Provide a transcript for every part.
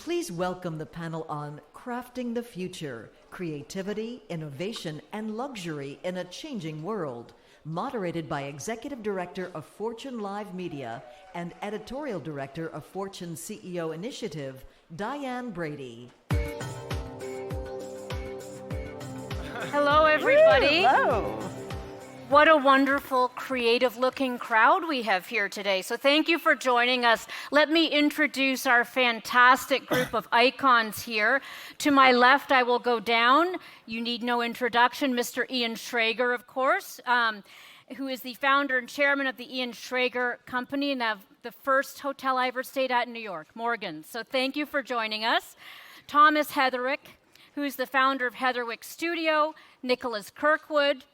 Please welcome the panel on Crafting the Future, Creativity, Innovation, and Luxury in a Changing World, moderated by Executive Director of Fortune Live Media and Editorial Director of Fortune CEO Initiative, Diane Brady. Hello, everybody. Hello. What a wonderful, creative-looking crowd we have here today. So thank you for joining us. Let me introduce our fantastic group of icons here. To my left, I will go down. You need no introduction. Mr. Ian Schrager, of course, who is the founder and chairman of the Ian Schrager Company and of the first hotel I ever stayed at in New York, Morgan's. So thank you for joining us. Thomas Heatherwick, who is the founder of Heatherwick Studio. Nicholas Kirkwood,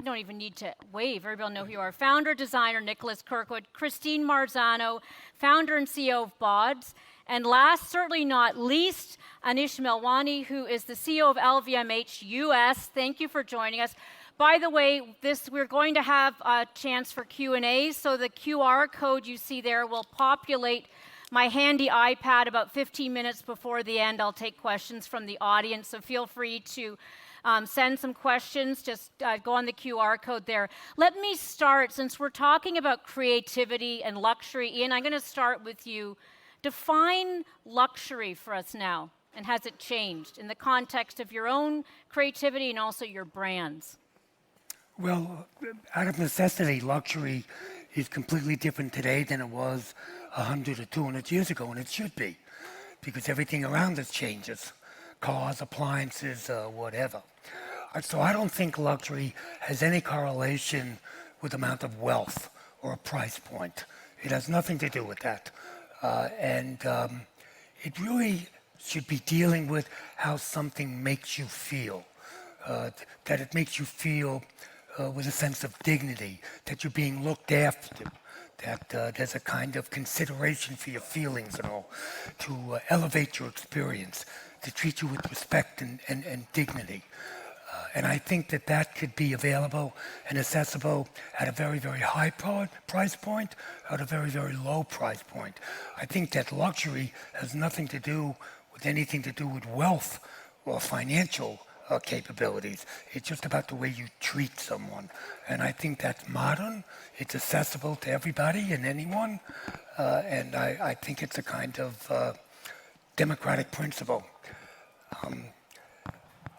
don't even need to wave, everybody will know who you are. Founder, designer, Nicholas Kirkwood. Christine Marzano, founder and CEO of BODS. And last, certainly not least, Anish Melwani, who is the CEO of LVMH US. Thank you for joining us. By the way, we're going to have a chance for Q&A, so the QR code you see there will populate my handy iPad about 15 minutes before the end. I'll take questions from the audience, so feel free to send some questions. Just go on the QR code there. Let me start, since we're talking about creativity and luxury. Ian, I'm going to start with you. Define luxury for us now, and has it changed in the context of your own creativity and also your brands? Well, out of necessity, luxury is completely different today than it was 100 or 200 years ago, and it should be, because everything around us changes. Cars, appliances, whatever. So I don't think luxury has any correlation with the amount of wealth or a price point. It has nothing to do with that. It really should be dealing with how something makes you feel, that it makes you feel with a sense of dignity, that you're being looked after, that there's a kind of consideration for your feelings and all, to elevate your experience, to treat you with respect and dignity. And I think that could be available and accessible at a very, very high price point, at a very, very low price point. I think that luxury has nothing to do with anything to do with wealth or financial capabilities. It's just about the way you treat someone. And I think that's modern. It's accessible to everybody and anyone. And I think it's a kind of democratic principle.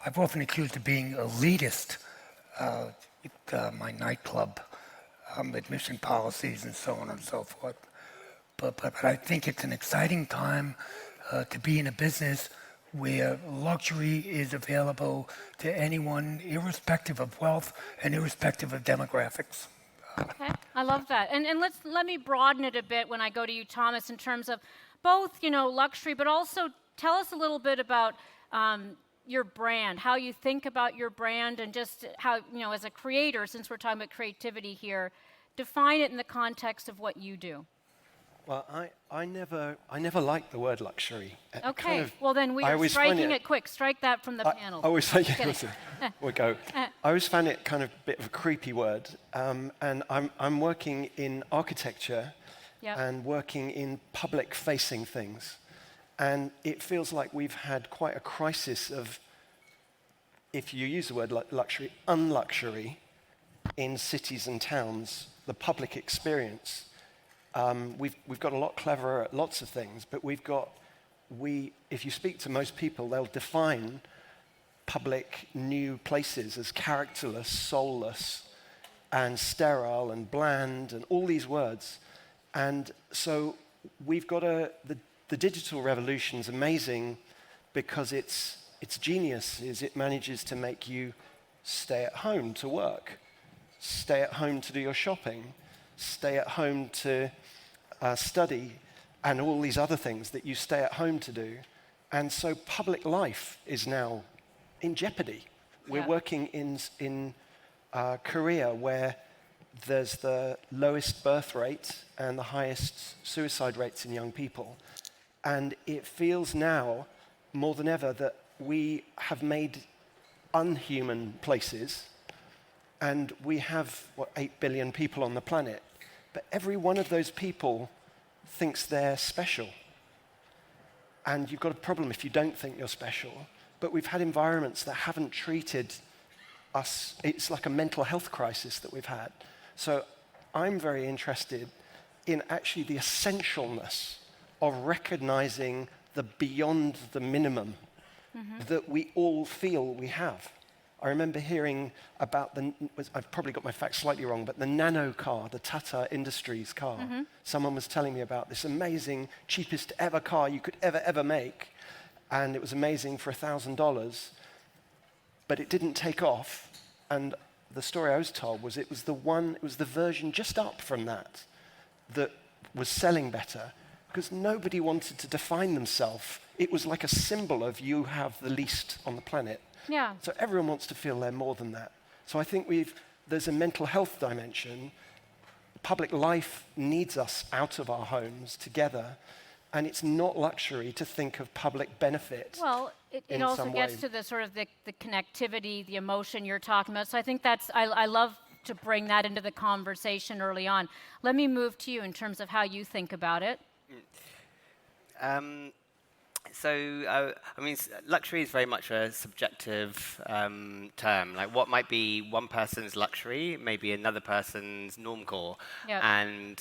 I've often accused of being elitist with my nightclub admission policies and so on and so forth. But I think it's an exciting time to be in a business where luxury is available to anyone, irrespective of wealth and irrespective of demographics. Okay, I love that. And let me broaden it a bit when I go to you, Thomas, in terms of both, luxury, but also tell us a little bit about your brand, how you think about your brand, and just how, as a creator, since we're talking about creativity here, define it in the context of what you do. Well, I never liked the word luxury. Okay, well then we are striking it quick. Strike that from the panel. I always we'll go. I always found it kind of a bit of a creepy word. And I'm working in architecture and working in public-facing things. And it feels like we've had quite a crisis of, if you use the word luxury, unluxury in cities and towns, the public experience. We've got a lot cleverer at lots of things, but if you speak to most people, they'll define public new places as characterless, soulless, and sterile, and bland, and all these words. And so we've got the digital revolution's amazing because its genius is it manages to make you stay at home to work, stay at home to do your shopping, stay at home to study, and all these other things that you stay at home to do. And so public life is now in jeopardy. We're working in Korea, where there's the lowest birth rate and the highest suicide rates in young people. And it feels now, more than ever, that we have made unhuman places, and we have, 8 billion people on the planet. But every one of those people thinks they're special. and you've got a problem if you don't think you're special. But we've had environments that haven't treated us. It's like a mental health crisis that we've had. So I'm very interested in actually the essentialness of recognizing the beyond the minimum that we all feel we have. I remember hearing about I've probably got my facts slightly wrong, but the nano car, the Tata Industries car. Someone was telling me about this amazing, cheapest ever car you could ever make. And it was amazing for $1,000, but it didn't take off. And the story I was told was it was the version just up from that was selling better, because nobody wanted to define themselves. It was like a symbol of you have the least on the planet. Yeah. So everyone wants to feel they're more than that. So I think there's a mental health dimension. Public life needs us out of our homes together, and it's not luxury to think of public benefit. Well, it also gets to the sort of the connectivity, the emotion you're talking about. So I think I love to bring that into the conversation early on. Let me move to you in terms of how you think about it. Luxury is very much a subjective term. Like, what might be one person's luxury may be another person's normcore. Yep. And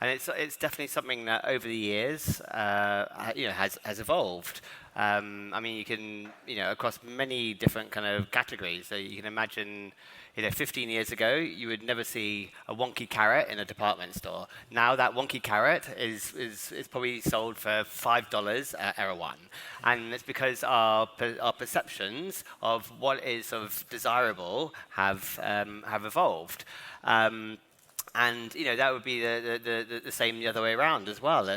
it's definitely something that over the years, has evolved. You can, across many different kind of categories. So you can imagine, 15 years ago, you would never see a wonky carrot in a department store. Now that wonky carrot is probably sold for $5 at Erewhon. And it's because our perceptions of what is sort of desirable have evolved. And that would be the same the other way around as well.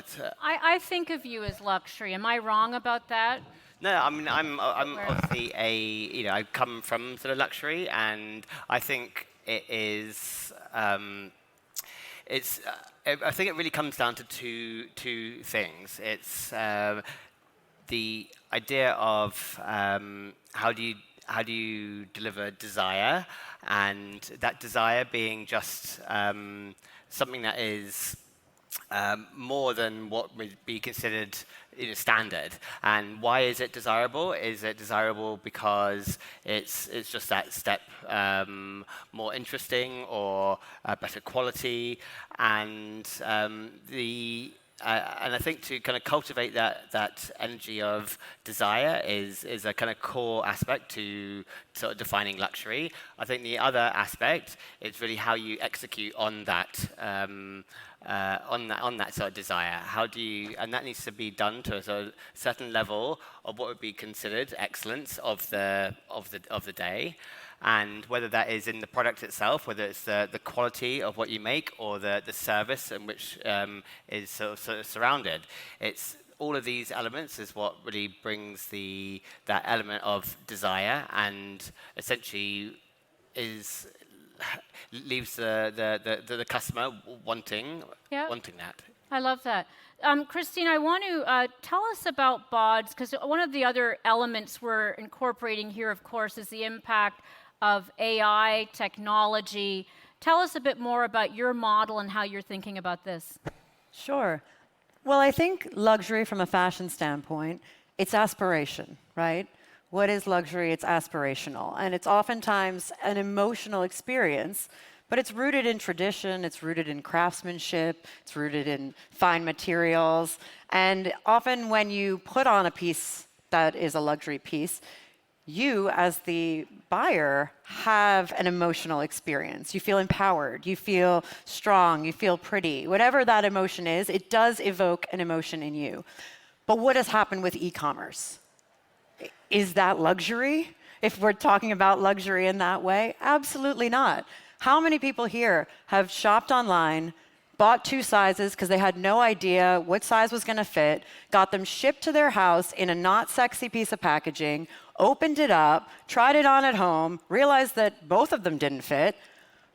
I think of you as luxury. Am I wrong about that? No, I'm obviously I come from sort of luxury, and I think it is. I think it really comes down to two things. It's the idea of how do you deliver desire, and that desire being just something that is more than what would be considered standard. And why is it desirable? Is it desirable because it's just that step more interesting or better quality? And and I think to kind of cultivate that energy of desire is a kind of core aspect to sort of defining luxury. I think the other aspect is really how you execute on that. On that sort of desire, and that needs to be done to a sort of certain level of what would be considered excellence of the day, and whether that is in the product itself, whether it's the quality of what you make or the service in which is sort of surrounded. It's all of these elements is what really brings that element of desire, and essentially leaves the customer wanting that. I love that. Christine, I want to tell us about BODS, because one of the other elements we're incorporating here, of course, is the impact of AI, technology. Tell us a bit more about your model and how you're thinking about this. Sure. Well, I think luxury from a fashion standpoint, it's aspiration, right? What is luxury? It's aspirational. And it's oftentimes an emotional experience, but it's rooted in tradition, it's rooted in craftsmanship, it's rooted in fine materials. And often when you put on a piece that is a luxury piece, you, as the buyer, have an emotional experience. You feel empowered, you feel strong, you feel pretty. Whatever that emotion is, it does evoke an emotion in you. But what has happened with e-commerce? Is that luxury? If we're talking about luxury in that way, absolutely not. How many people here have shopped online, bought 2 sizes because they had no idea what size was going to fit, got them shipped to their house in a not sexy piece of packaging, opened it up, tried it on at home, realized that both of them didn't fit,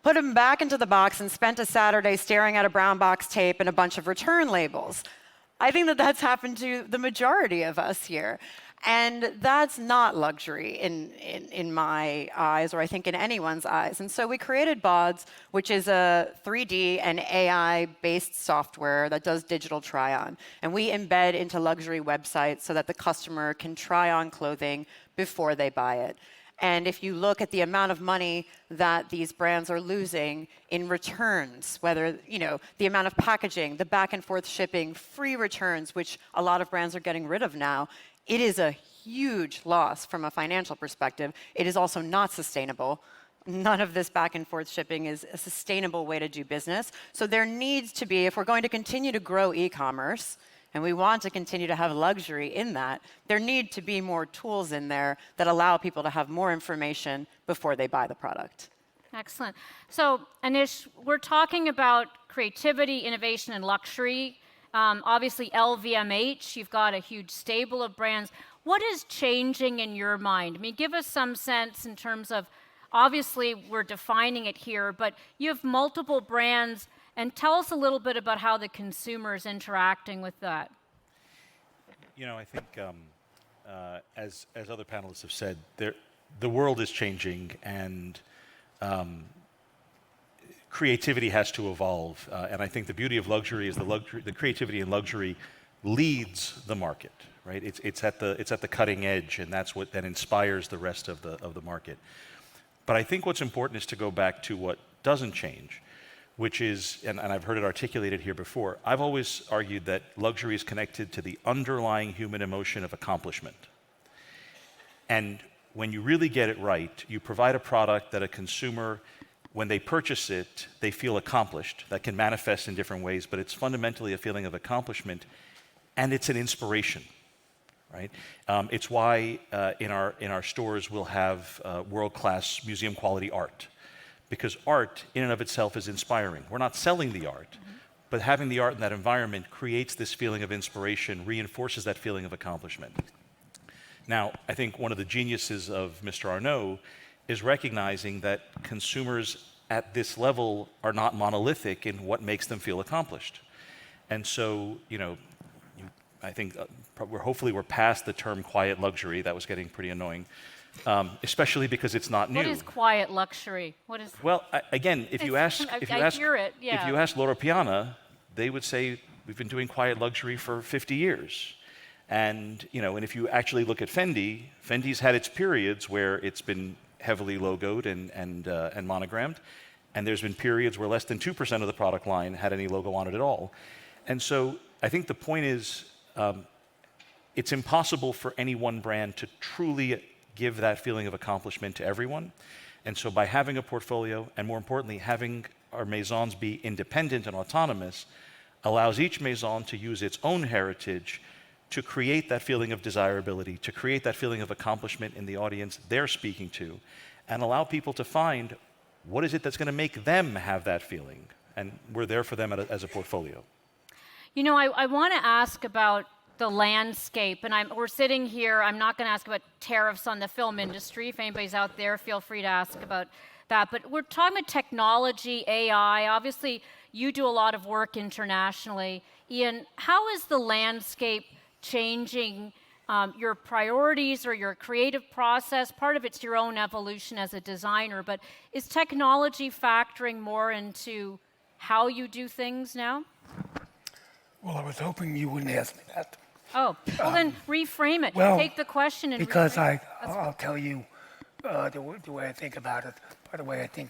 put them back into the box, and spent a Saturday staring at a brown box tape and a bunch of return labels? I think that that's happened to the majority of us here. And that's not luxury in my eyes, or I think in anyone's eyes. And so we created BODS, which is a 3D and AI-based software that does digital try-on. And we embed into luxury websites so that the customer can try on clothing before they buy it. And if you look at the amount of money that these brands are losing in returns, whether, the amount of packaging, the back and forth shipping, free returns, which a lot of brands are getting rid of now, it is a huge loss from a financial perspective. It is also not sustainable. None of this back and forth shipping is a sustainable way to do business. So there needs to be, if we're going to continue to grow e-commerce, and we want to continue to have luxury in that, there need to be more tools in there that allow people to have more information before they buy the product. Excellent. So, Anish, we're talking about creativity, innovation, and luxury. Obviously, LVMH, you've got a huge stable of brands. What is changing in your mind? I mean, give us some sense in terms of, obviously, we're defining it here, but you have multiple brands, and tell us a little bit about how the consumer is interacting with that. I think, as other panelists have said, the world is changing, and creativity has to evolve. And I think the beauty of luxury is the creativity in luxury leads the market, right? It's at the cutting edge, and that's what then inspires the rest of the market. But I think what's important is to go back to what doesn't change, which is, and I've heard it articulated here before, I've always argued that luxury is connected to the underlying human emotion of accomplishment. And when you really get it right, you provide a product that a consumer, when they purchase it, they feel accomplished. That can manifest in different ways, but it's fundamentally a feeling of accomplishment, and it's an inspiration, right? It's why in our stores we'll have world-class museum-quality art, because art in and of itself is inspiring. We're not selling the art, but having the art in that environment creates this feeling of inspiration, reinforces that feeling of accomplishment. Now, I think one of the geniuses of Mr. Arnault is recognizing that consumers at this level are not monolithic in what makes them feel accomplished. And so, I think hopefully we're past the term quiet luxury. That was getting pretty annoying. Especially because it's not new. What is quiet luxury? What is? Well, again, if you ask Loro Piana, they would say we've been doing quiet luxury for 50 years, and and if you actually look at Fendi's had its periods where it's been heavily logoed and monogrammed, and there's been periods where less than 2% of the product line had any logo on it at all, and so I think the point is, it's impossible for any one brand to truly give that feeling of accomplishment to everyone. And so by having a portfolio, and more importantly, having our maisons be independent and autonomous, allows each maison to use its own heritage to create that feeling of desirability, to create that feeling of accomplishment in the audience they're speaking to, and allow people to find what is it that's going to make them have that feeling. And we're there for them as a portfolio. I want to ask about the landscape, and we're sitting here. I'm not going to ask about tariffs on the film industry. If anybody's out there, feel free to ask about that. But we're talking about technology, AI. Obviously, you do a lot of work internationally. Ian, how is the landscape changing your priorities or your creative process? Part of it's your own evolution as a designer, but is technology factoring more into how you do things now? Well, I was hoping you wouldn't ask me that. Oh, well then reframe it. Well, take the question and because reframe it. I'll tell you the way I think about it. By the way, I think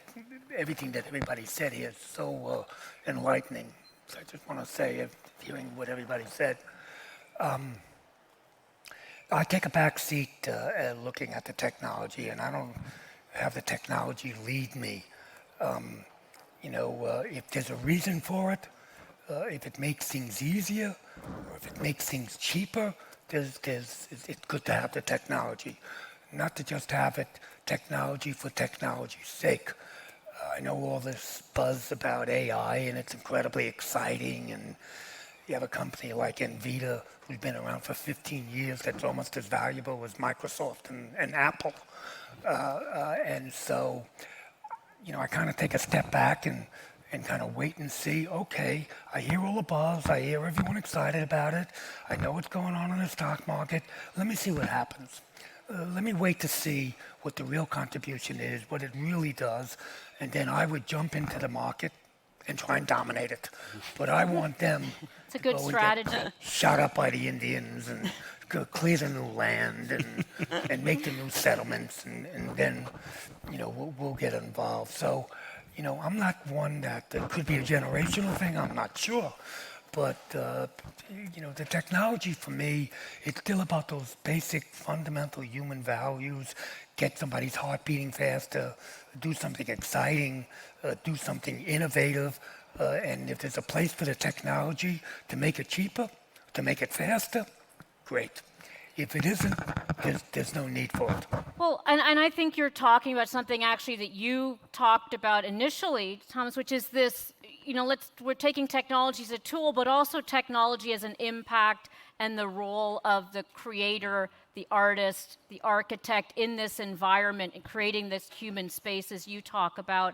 everything that everybody said here is so enlightening. So I just want to say, hearing what everybody said, I take a back seat looking at the technology, and I don't have the technology lead me. If there's a reason for it, if it makes things easier, or if it makes things cheaper, it's good to have the technology. Not to just have it technology for technology's sake. I know all this buzz about AI, and it's incredibly exciting, and you have a company like NVIDIA who's been around for 15 years that's almost as valuable as Microsoft and Apple. And so, I kind of take a step back and and kind of wait and see. Okay, I hear all the buzz. I hear everyone excited about it. I know what's going on in the stock market. Let me see what happens. Let me wait to see what the real contribution is, what it really does, and then I would jump into the market and try and dominate it. But I want them It's a good strategy. Shot up by the Indians and go clear the new land and make the new settlements, and then, we'll get involved. So, I'm not one that could be a generational thing. I'm not sure. But, the technology for me, it's still about those basic fundamental human values. Get somebody's heart beating faster, do something exciting, do something innovative. And if there's a place for the technology to make it cheaper, to make it faster, great. If it isn't, there's no need for it. Well, and I think you're talking about something actually that you talked about initially, Thomas, which is this, we're taking technology as a tool, but also technology as an impact and the role of the creator, the artist, the architect in this environment and creating this human space as you talk about.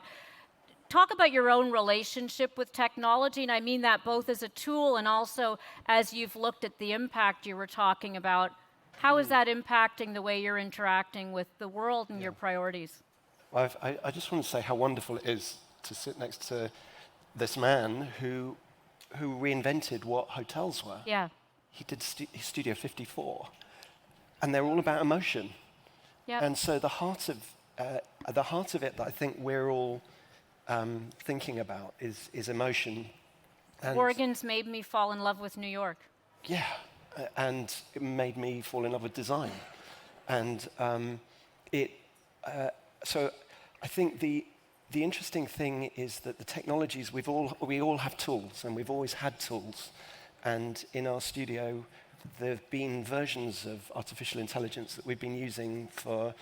Talk about your own relationship with technology, and I mean that both as a tool and also as you've looked at the impact you were talking about. How is that impacting the way you're interacting with the world and your priorities? Well, I just want to say how wonderful it is to sit next to this man who reinvented what hotels were. Yeah. He did Studio 54, and they're all about emotion. Yep. And so the heart of it that I think we're all thinking about is emotion. And Organs made me fall in love with New York. yeah, and it made me fall in love with design. And so I think the interesting thing is that the technologies, we all have tools, and we've always had tools. And in our studio, there have been versions of artificial intelligence that we've been using for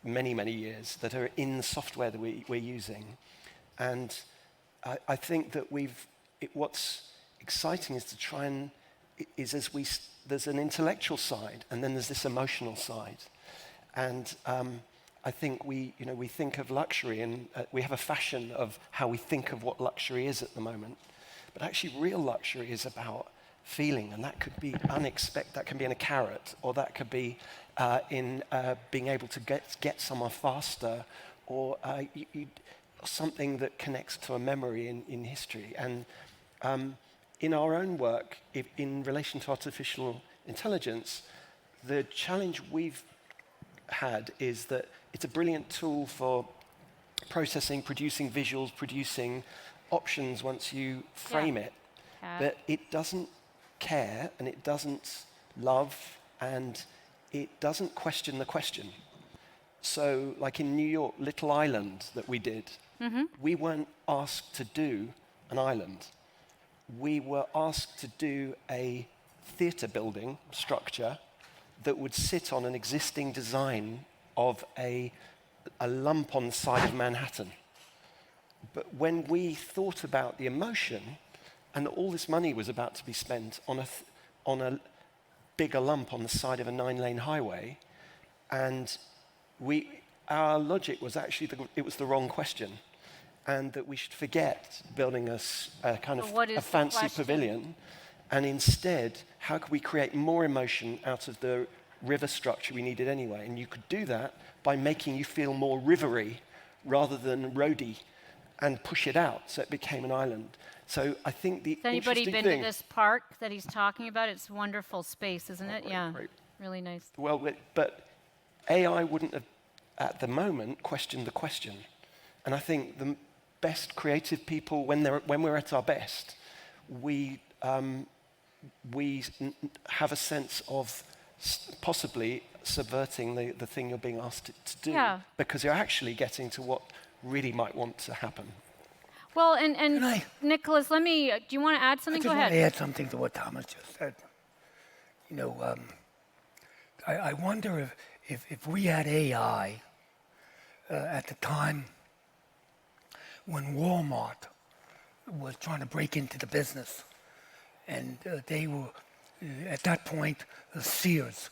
many, many years that are in the software that we're using. And I think that what's exciting is to try and, there's an intellectual side, and then there's this emotional side. And I think we think of luxury, and we have a fashion of how we think of what luxury is at the moment. But actually, real luxury is about feeling, and that could be unexpected. That can be in a carrot, or that could be in being able to get somewhere faster, or something that connects to a memory in history. And in our own work, in relation to artificial intelligence, the challenge we've had is that it's a brilliant tool for processing, producing visuals, producing options once you frame it. But it doesn't care, and it doesn't love, and it doesn't question the question. So like in New York, Little Island that we did, we weren't asked to do an island. We were asked to do a theatre building structure that would sit on an existing design of a lump on the side of Manhattan. But when we thought about the emotion, and all this money was about to be spent on a bigger lump on the side of a 9-lane highway, and our logic was actually it was the wrong question, and that we should forget building a kind of a fancy pavilion, and instead, how could we create more emotion out of the river structure we needed anyway? And you could do that by making you feel more rivery rather than roady, and push it out, so it became an island. So I think the Has anybody been to this park that he's talking about? It's a wonderful space, isn't it? Right, yeah, right. Really nice. Well, but AI wouldn't have, at the moment, questioned the question. And I think the best creative people, when we're at our best, we have a sense of possibly subverting the thing you're being asked to do, because you're actually getting to what really might want to happen. Well, and Nicholas, do you want to add something? Go ahead. I just want to add something to what Thomas just said. I wonder if we had AI at the time when Walmart was trying to break into the business, and they were, at that point, Sears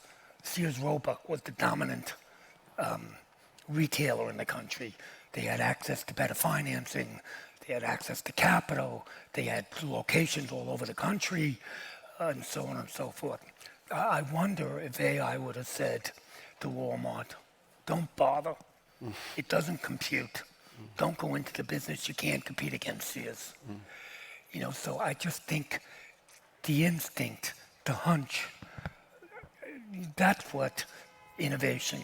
Roebuck was the dominant retailer in the country. They had access to better financing. They had access to capital. They had locations all over the country, and so on and so forth. I wonder if AI would have said to Walmart, don't bother. It doesn't compute. Don't go into the business. You can't compete against Sears. You know, so I just think the instinct, the hunch, that's what innovation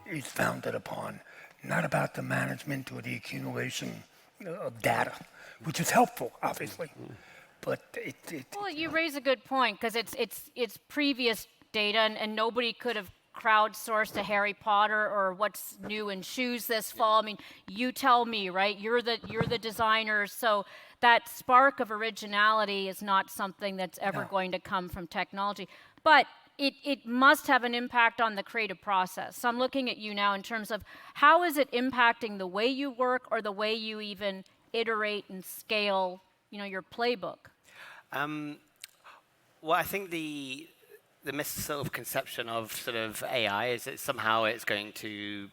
is founded upon. Not about the management or the accumulation of data, which is helpful, obviously. But well, you raise a good point, because it's previous data, and nobody could have crowdsourced a Harry Potter or what's new in shoes this fall. I mean, you tell me, right? You're the designers, so that spark of originality is not something that's ever going to come from technology. But it must have an impact on the creative process. So I'm looking at you now in terms of how is it impacting the way you work or the way you even iterate and scale, your playbook? Well, I think the misconception of sort of AI is that somehow it's going to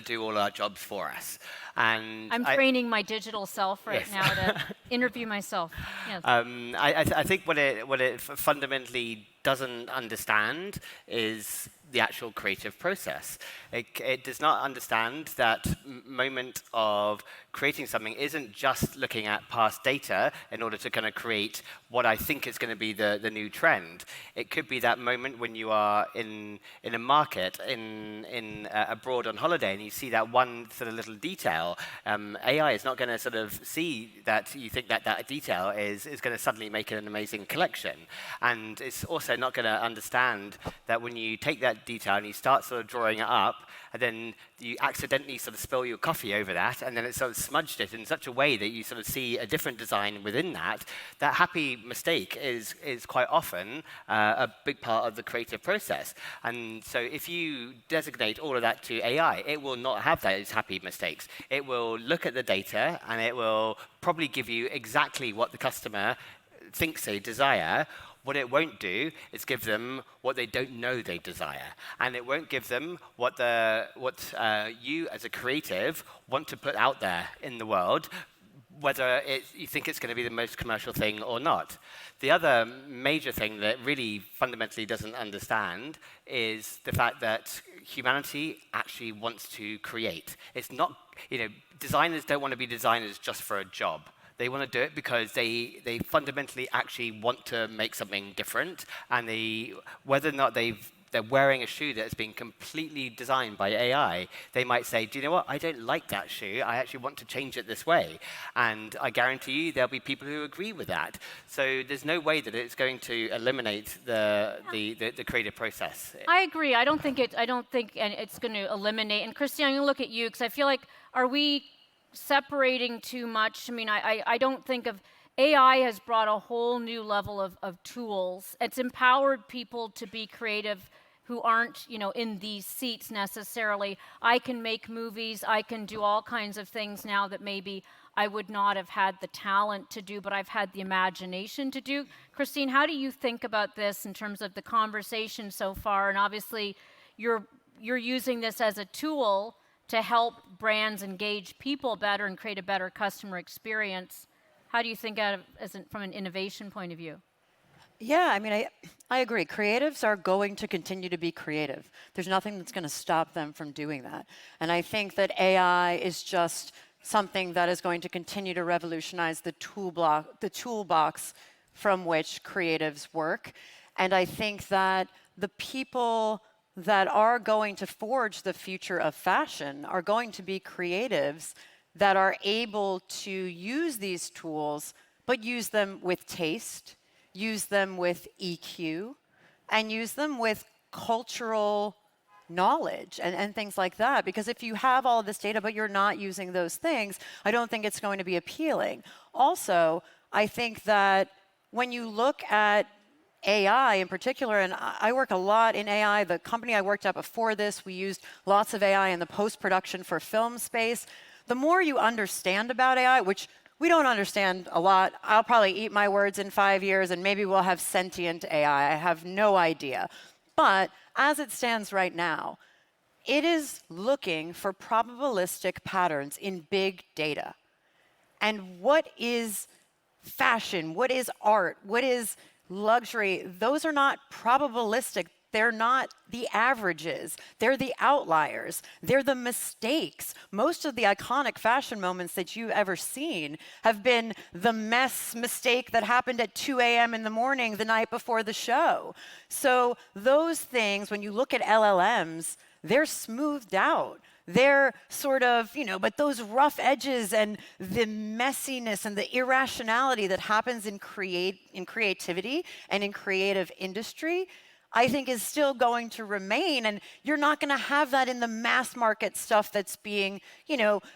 do all our jobs for us. And I'm training my digital self now to interview myself. Yes. I think what it fundamentally doesn't understand is the actual creative process. It does not understand that moment of creating something isn't just looking at past data in order to kind of create what I think is going to be the new trend. It could be that moment when you are in a market, abroad on holiday, and you see that one sort of little detail. AI is not going to sort of see that you think that detail is going to suddenly make an amazing collection. And it's also not going to understand that when you take that detail and you start sort of drawing it up, and then you accidentally sort of spill your coffee over that, and then it sort of smudged it in such a way that you sort of see a different design within that. That happy mistake is quite often a big part of the creative process. And so if you designate all of that to AI, it will not have those happy mistakes. It will look at the data, and it will probably give you exactly what the customer thinks they desire. What it won't do is give them what they don't know they desire. And it won't give them what you as a creative want to put out there in the world, whether you think it's going to be the most commercial thing or not. The other major thing that really fundamentally doesn't understand is the fact that humanity actually wants to create. It's not, designers don't want to be designers just for a job. They want to do it because they fundamentally actually want to make something different, and whether or not they're wearing a shoe that's been completely designed by AI, they might say, do you know what, I don't like that shoe, I actually want to change it this way. And I guarantee you there'll be people who agree with that. So there's no way that it's going to eliminate the creative process. I agree. I don't think it's going to eliminate. And Christine, I'm going to look at you, because I feel like, are we separating too much? I mean, I don't think of AI has brought a whole new level of tools. It's empowered people to be creative who aren't, in these seats necessarily. I can make movies. I can do all kinds of things now that maybe I would not have had the talent to do, but I've had the imagination to do. Christine, how do you think about this in terms of the conversation so far? And obviously, you're using this as a tool to help brands engage people better and create a better customer experience. How do you think from an innovation point of view? Yeah, I mean, I agree. Creatives are going to continue to be creative. There's nothing that's going to stop them from doing that. And I think that AI is just something that is going to continue to revolutionize the toolbox from which creatives work. And I think that the people that are going to forge the future of fashion are going to be creatives that are able to use these tools, but use them with taste, use them with EQ, and use them with cultural knowledge and things like that. Because if you have all of this data, but you're not using those things, I don't think it's going to be appealing. Also, I think that when you look at AI in particular, and I work a lot in AI. The company I worked at before this, we used lots of AI in the post-production for film space. The more you understand about AI, which we don't understand a lot, I'll probably eat my words in 5 years, and maybe we'll have sentient AI. I have no idea. But as it stands right now, it is looking for probabilistic patterns in big data. And what is fashion? What is art? What is luxury? Those are not probabilistic. They're not the averages. They're the outliers. They're the mistakes. Most of the iconic fashion moments that you've ever seen have been the mistake that happened at 2 a.m. in the morning the night before the show. So those things, when you look at LLMs, they're smoothed out. They're sort of, but those rough edges and the messiness and the irrationality that happens in creativity and in creative industry, I think is still going to remain. And you're not going to have that in the mass market stuff that's being,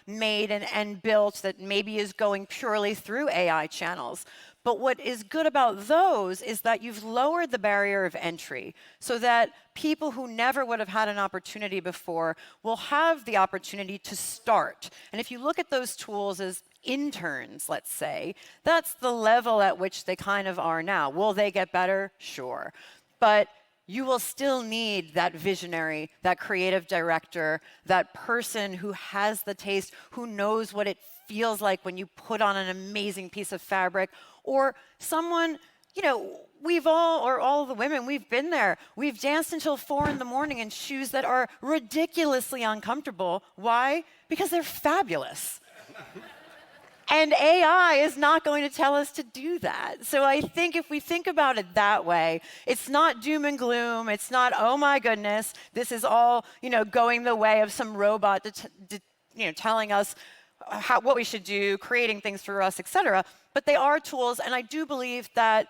made and built that maybe is going purely through AI channels. But what is good about those is that you've lowered the barrier of entry so that people who never would have had an opportunity before will have the opportunity to start. And if you look at those tools as interns, let's say, that's the level at which they kind of are now. Will they get better? Sure. But you will still need that visionary, that creative director, that person who has the taste, who knows what it feels like when you put on an amazing piece of fabric, or someone, we've all, or all the women, we've been there. We've danced until 4 in the morning in shoes that are ridiculously uncomfortable. Why? Because they're fabulous. And AI is not going to tell us to do that. So I think if we think about it that way, it's not doom and gloom. It's not, oh my goodness, this is all, going the way of some robot, telling us what we should do, creating things for us, et cetera. But they are tools, and I do believe that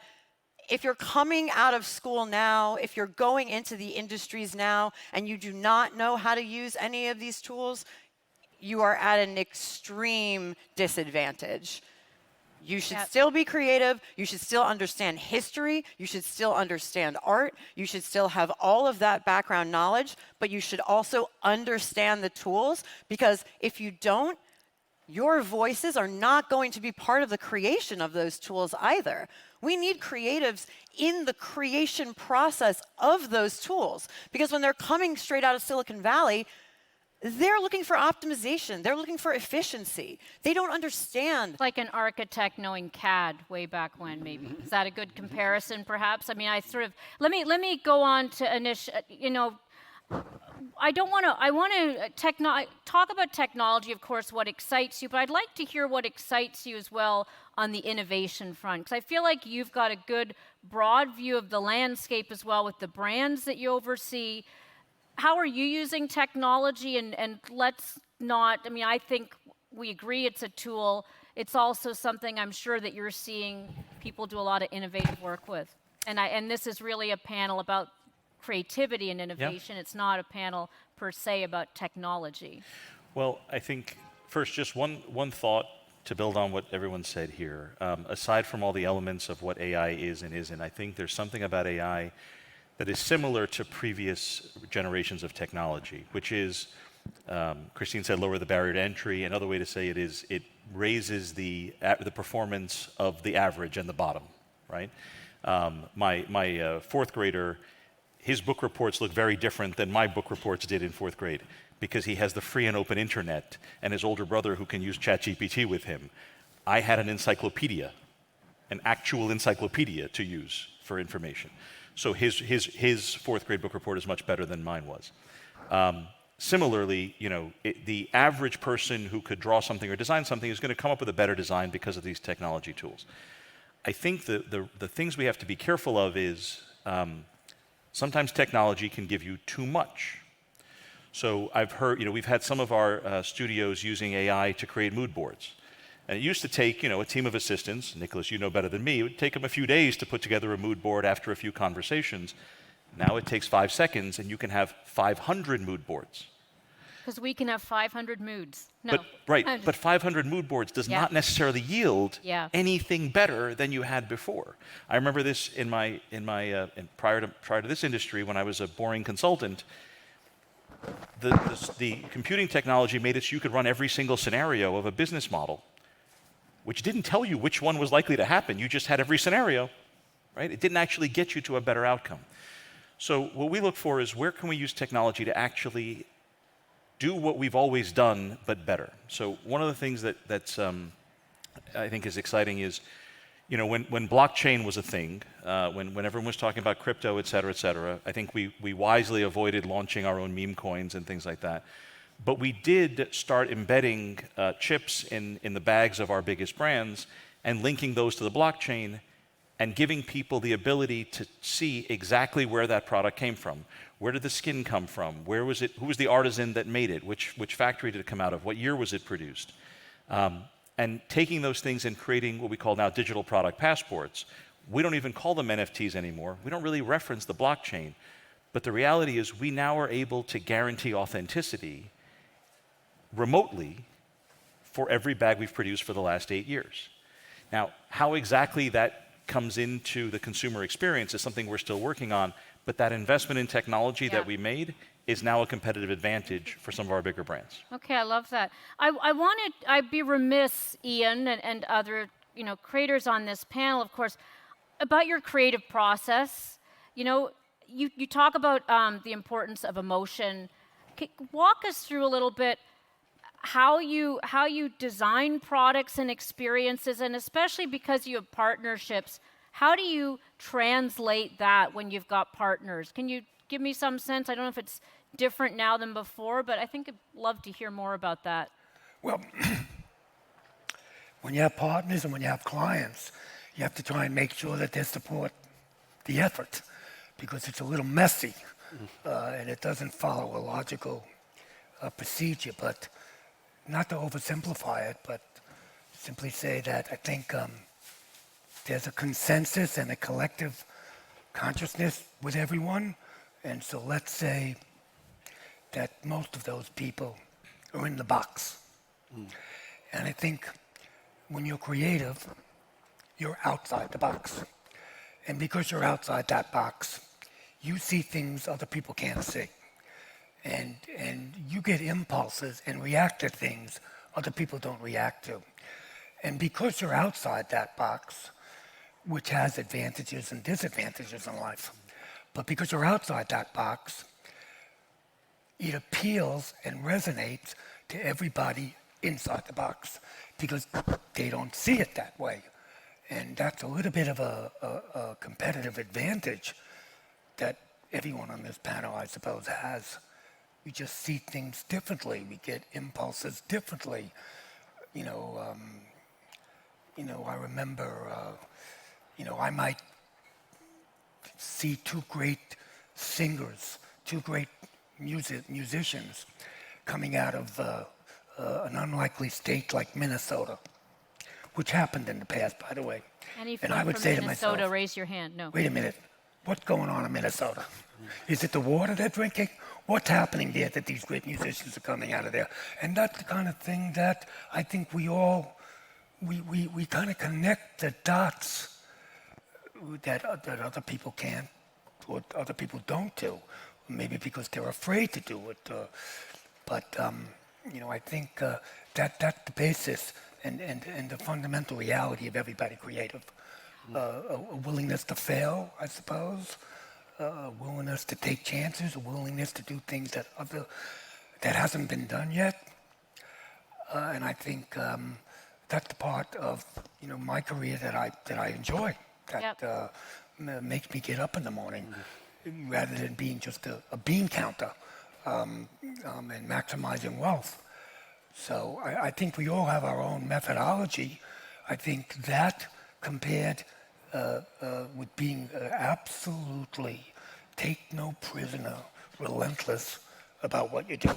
if you're coming out of school now, if you're going into the industries now, and you do not know how to use any of these tools, you are at an extreme disadvantage. You should still be creative. You should still understand history. You should still understand art. You should still have all of that background knowledge, but you should also understand the tools, because if you don't, your voices are not going to be part of the creation of those tools either. We need creatives in the creation process of those tools, because when they're coming straight out of Silicon Valley, they're looking for optimization. They're looking for efficiency. They don't understand. Like an architect knowing CAD way back when, maybe. Is that a good comparison, perhaps? I mean, let me go on to I want to talk about technology, of course, what excites you, but I'd like to hear what excites you as well on the innovation front, because I feel like you've got a good broad view of the landscape as well with the brands that you oversee. How are you using technology? And let's not, I think we agree it's a tool. It's also something I'm sure that you're seeing people do a lot of innovative work with. And this is really a panel about creativity and innovation. It's not a panel per se about technology. Well, I think first, just one thought to build on what everyone said here. Aside from all the elements of what AI is and isn't, I think there's something about AI that is similar to previous generations of technology, which is, Christine said, lower the barrier to entry. Another way to say it is it raises the performance of the average and the bottom, right? My fourth grader, his book reports look very different than my book reports did in fourth grade, because he has the free and open internet and his older brother who can use ChatGPT with him. I had an encyclopedia, an actual encyclopedia to use for information. So his fourth grade book report is much better than mine was. Similarly, the average person who could draw something or design something is going to come up with a better design because of these technology tools. I think the things we have to be careful of is sometimes technology can give you too much. So I've heard, we've had some of our studios using AI to create mood boards. And it used to take, a team of assistants. Nicholas, you know better than me. It would take them a few days to put together a mood board after a few conversations. Now it takes 5 seconds, and you can have 500 mood boards. Because we can have 500 moods. No. But 500 mood boards does not necessarily yield anything better than you had before. I remember this prior to this industry, when I was a boring consultant. The computing technology made it so you could run every single scenario of a business model, which didn't tell you which one was likely to happen. You just had every scenario, right? It didn't actually get you to a better outcome. So what we look for is, where can we use technology to actually do what we've always done, but better? So one of the things that's I think is exciting is, when blockchain was a thing, when everyone was talking about crypto, et cetera, I think we wisely avoided launching our own meme coins and things like that. But we did start embedding chips in the bags of our biggest brands and linking those to the blockchain and giving people the ability to see exactly where that product came from. Where did the skin come from? Where was it? Who was the artisan that made it? Which factory did it come out of? What year was it produced? And taking those things and creating what we call now digital product passports. We don't even call them NFTs anymore. We don't really reference the blockchain. But the reality is we now are able to guarantee authenticity remotely for every bag we've produced for the last 8 years. Now, how exactly that comes into the consumer experience is something we're still working on, but that investment in technology that we made is now a competitive advantage for some of our bigger brands. Okay, I love that. I'd be remiss, Ian, and other creators on this panel, of course, about your creative process. You talk about the importance of emotion. Walk us through a little bit how you design products and experiences, and especially because you have partnerships, how do you translate that when you've got partners? Can you give me some sense? I don't know if it's different now than before, but I think I'd love to hear more about that. Well, when you have partners and when you have clients, you have to try and make sure that they support the effort, because it's a little messy and it doesn't follow a logical procedure. But not to oversimplify it, but simply say that I think there's a consensus and a collective consciousness with everyone. And so let's say that most of those people are in the box. And I think when you're creative, you're outside the box. And because you're outside that box, you see things other people can't see. And you get impulses and react to things other people don't react to. And because you're outside that box, which has advantages and disadvantages in life, but because you're outside that box, it appeals and resonates to everybody inside the box because they don't see it that way. And that's a little bit of a competitive advantage that everyone on this panel, I suppose, has. We just see things differently. We get impulses differently. I remember, I might see two great singers, two great musicians coming out of an unlikely state like Minnesota, which happened in the past, by the way. And I would say to myself, raise your hand. No. Wait a minute. What's going on in Minnesota? Is it the water they're drinking? What's happening there that these great musicians are coming out of there? And that's the kind of thing that I think we kind of connect the dots that other people can't, or other people don't do. Maybe because they're afraid to do it. But I think that's the basis and the fundamental reality of everybody creative. A willingness to fail, I suppose. A willingness to take chances, a willingness to do things that hasn't been done yet. And I think that's the part of my career that I enjoy. That makes me get up in the morning, rather than being just a bean counter and maximizing wealth. So I think we all have our own methodology. I think that compared with being absolutely take no prisoner, relentless about what you do.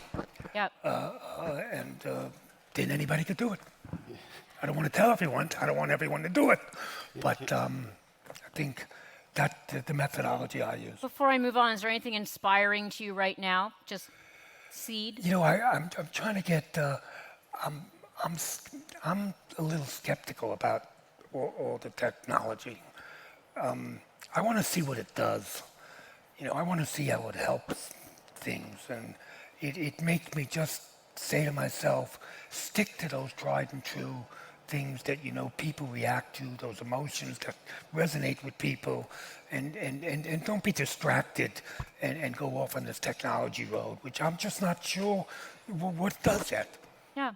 Yep. And then anybody could do it. I don't want to tell everyone. I don't want everyone to do it. But I think that's the methodology I use. Before I move on, is there anything inspiring to you right now? Just seed? I'm trying to get. I'm a little skeptical about all the technology. I want to see what it does. I want to see how it helps things, and it makes me just say to myself, stick to those tried and true things that people react to, those emotions that resonate with people, and don't be distracted and go off on this technology road, which I'm just not sure what does yet. Yeah.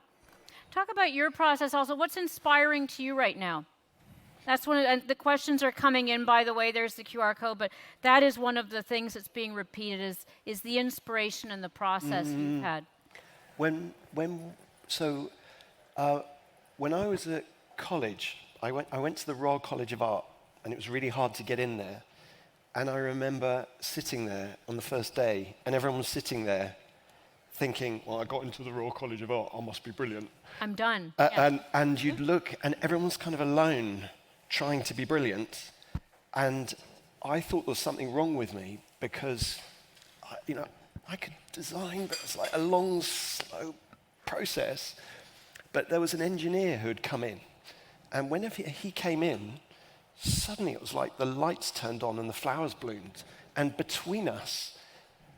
Talk about your process also. What's inspiring to you right now? That's one of and the questions are coming in, by the way. There's the QR code, but that is one of the things that's being repeated is the inspiration and the process you've had. When I was at college, I went to the Royal College of Art, and it was really hard to get in there. And I remember sitting there on the first day, and everyone was sitting there thinking, well, I got into the Royal College of Art, I must be brilliant. I'm done. And you'd look, and everyone's kind of alone, trying to be brilliant. And I thought there was something wrong with me, because, I could design, but it was like a long, slow process. But there was an engineer who had come in. And whenever he came in, suddenly it was like the lights turned on and the flowers bloomed. And between us,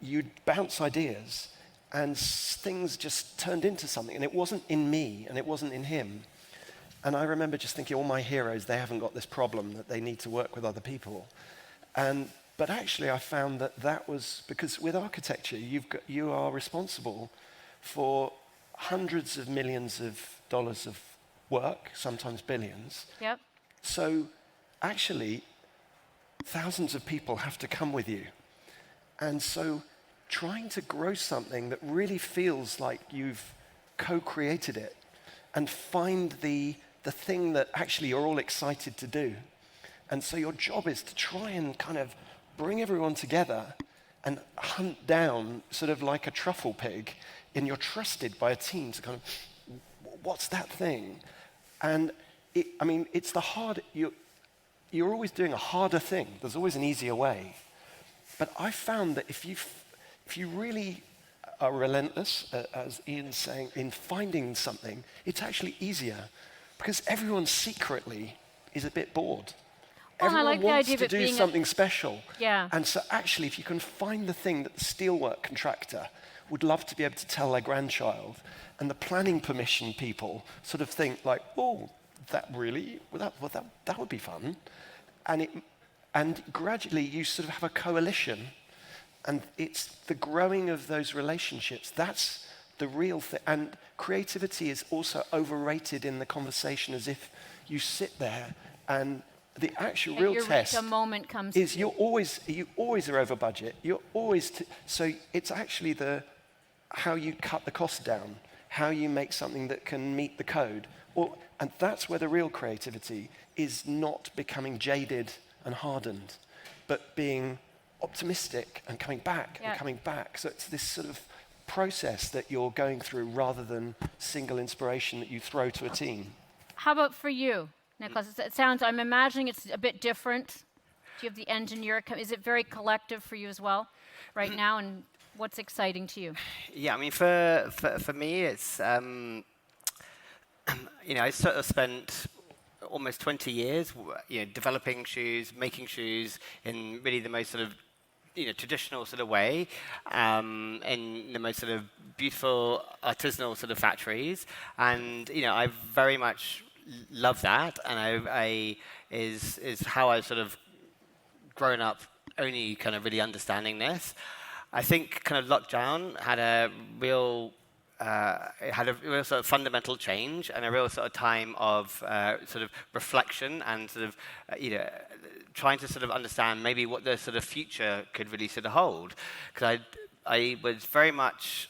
you'd bounce ideas, and things just turned into something. And it wasn't in me, and it wasn't in him. And I remember just thinking, all my heroes, they haven't got this problem, that they need to work with other people. But actually, I found that was, because with architecture, you are responsible for hundreds of millions of dollars of work, sometimes billions. Yep. So actually, thousands of people have to come with you. And so trying to grow something that really feels like you've co-created it and find the thing that actually you're all excited to do. And so your job is to try and kind of bring everyone together and hunt down, sort of like a truffle pig, and you're trusted by a team to kind of, what's that thing? And it's the hard, you're always doing a harder thing. There's always an easier way. But I found that if you really are relentless, as Ian's saying, in finding something, it's actually easier, because everyone secretly is a bit bored. Everyone I like the wants idea of to it do being something special. Yeah. And so actually, if you can find the thing that the steelwork contractor would love to be able to tell their grandchild, and the planning permission people sort of think like, oh, that really, that would be fun. And gradually you sort of have a coalition, and it's the growing of those relationships. That's the real thing. And creativity is also overrated in the conversation, as if you sit there and the actual real test the moment comes is you always are over budget. You're always so it's actually how you cut the cost down, how you make something that can meet the code, and that's where the real creativity is, not becoming jaded and hardened, but being optimistic and coming back and coming back. So it's this sort of process that you're going through, rather than single inspiration that you throw to a team. How about for you, Nicholas? I'm imagining it's a bit different. Do you have the engineer? Is it very collective for you as well right now? And what's exciting to you? Yeah, for me, it's, I sort of spent almost 20 years, developing shoes, making shoes in really the most sort of, traditional sort of way, in the most sort of beautiful artisanal sort of factories, and I very much love that, and is how I've sort of grown up, only kind of really understanding this. I think kind of lockdown had a real sort of fundamental change, and a real sort of time of sort of reflection, and sort of trying to sort of understand maybe what the sort of future could really sort of hold. Because I was very much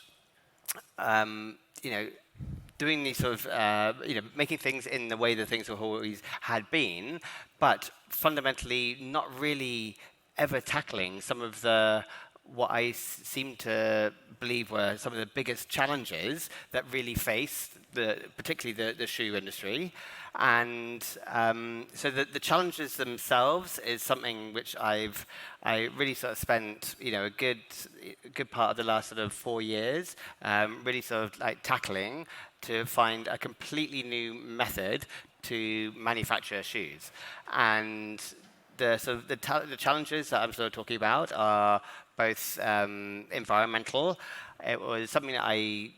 doing these sort of making things in the way that things always had been, but fundamentally not really ever tackling some of what I seem to believe were some of the biggest challenges that really faced particularly the shoe industry. And so the challenges themselves is something which I really sort of spent a good part of the last sort of 4 years really sort of like tackling, to find a completely new method to manufacture shoes. And the challenges that I'm sort of talking about are both environmental. It was something that I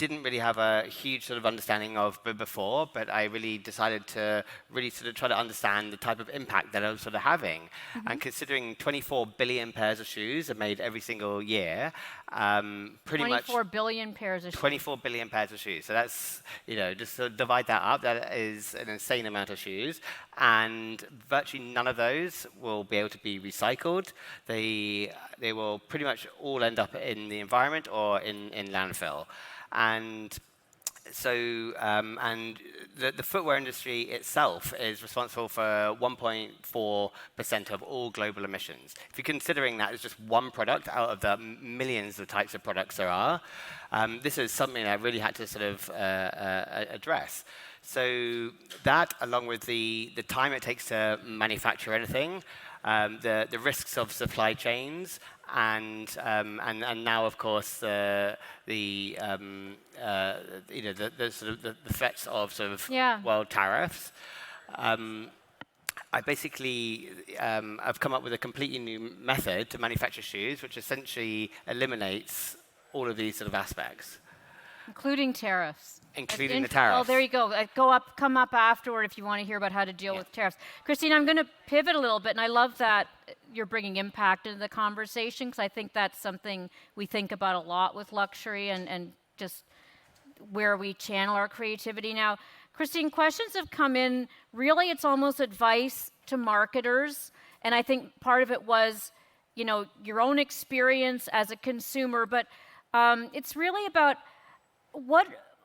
didn't really have a huge sort of understanding of before, but I really decided to really sort of try to understand the type of impact that I was sort of having. And considering 24 billion pairs of shoes are made every single year, pretty much 24 billion pairs of shoes. 24 billion pairs of shoes. So that's, just to divide that up, that is an insane amount of shoes. And virtually none of those will be able to be recycled. They will pretty much all end up in the environment or in landfill. And so, and the footwear industry itself is responsible for 1.4% of all global emissions. If you're considering that as just one product out of the millions of types of products there are, this is something I really had to sort of address. So that, along with the time it takes to manufacture anything, the risks of supply chains, and now, of course, the threats of sort of world tariffs. I basically I've come up with a completely new method to manufacture shoes, which essentially eliminates all of these sort of aspects. Including tariffs. Including the tariffs. Oh, there you go. Come up afterward if you want to hear about how to deal with tariffs. Christine, I'm going to pivot a little bit, and I love that you're bringing impact into the conversation, because I think that's something we think about a lot with luxury and just where we channel our creativity. Now, Christine, questions have come in. Really, it's almost advice to marketers, and I think part of it was, your own experience as a consumer, but it's really about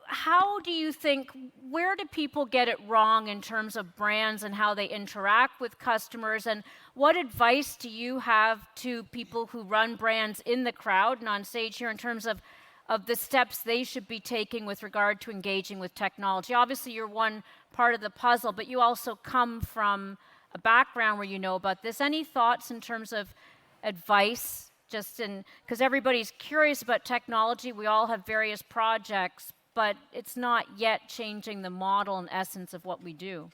how do you think, where do people get it wrong in terms of brands and how they interact with customers, and what advice do you have to people who run brands in the crowd and on stage here in terms of the steps they should be taking with regard to engaging with technology? Obviously, you're one part of the puzzle, but you also come from a background where you know about this. Any thoughts in terms of advice, because everybody's curious about technology, we all have various projects, but it's not yet changing the model and essence of what we do.